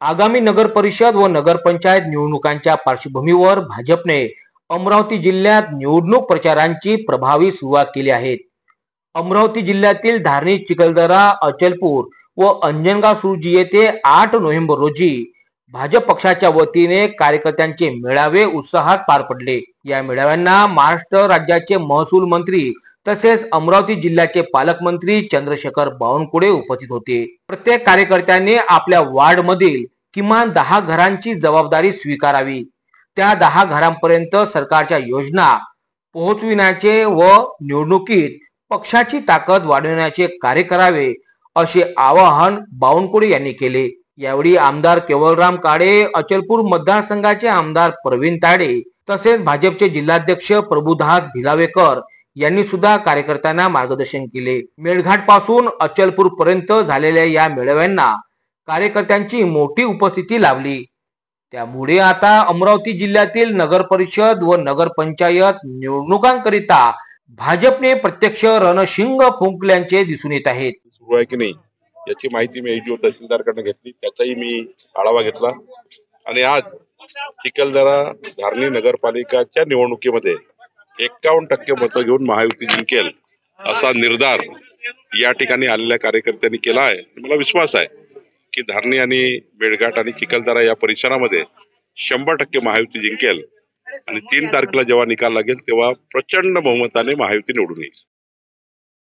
आगामी नगर परिषद व नगरपंचायत निवडणुकांच्या पार्श्वभूमीवर भाजपने अमरावती जिल्ह्यात निवडणूक प्रचारांची प्रभावी सुरुवात केली आहे। अमरावती जिल्ह्यातील धारणी, चिखलदरा, अचलपूर व अंजनगाव सुरजी येथे 8 नोव्हेंबर रोजी भाजप पक्षाच्या वतीने कार्यकर्त्यांचे मेळावे उत्साहात पार पडले। या मेळाव्यांना महाराष्ट्र राज्याचे महसूल मंत्री तसेच अमरावती जिल्ह्याचे पालकमंत्री चंद्रशेखर बावनकुळे उपस्थित होते। प्रत्येक कार्यकर्त्याने आपल्या वार्ड मधील किमान 10 घरांची जबाबदारी स्वीकारावी, त्या 10 घरांपर्यंत सरकारच्या योजना पोहोचविण्याचे व निवडणुकीत पक्षाची ताकद वाढविण्याचे कार्य करावे, असे आवाहन बावनकुळे यांनी केले। यावेळी आमदार केवलराम काळे, अचलपूर मतदारसंघाचे आमदार प्रवीण ताडे तसेच भाजपचे जिल्हाध्यक्ष प्रभुदास भिलावेकर यांनी सुद्धा कार्यकर्त्यांना मार्गदर्शन केले। मेळघाट पासून अचलपूर पर्यंत झालेल्या या मेळाव्यांना कार्यकर्त्यांची मोठी उपस्थिती लाभली। त्यामुळे आता अमरावती जिल्ह्यातील नगर परिषद व नगरपंचायत निवडणुकांकरिता भाजपने प्रत्यक्ष रणशिंग फुंकल्याचे दिसून येत आहेत। सुरू आहे की नाही याची माहिती मी एजीओ तहसीलदारकडून घेतली, त्याचाही मी आढावा घेतला आणि आज चिखलदरा धारणी नगरपालिकाच्या निवडणुकीमध्ये 51% मतं घेऊन महायुती जिंकेल असा निर्धार या ठिकाणी आलेल्या कार्यकर्त्यांनी केला आहे। मला विश्वास आहे की धारणी आणि मेळघाट आणि चिखलदरा या परिसरामध्ये 100% महायुती जिंकेल आणि 3 तारखेला जेव्हा निकाल लागेल तेव्हा प्रचंड बहुमताने महायुती निवडून येईल।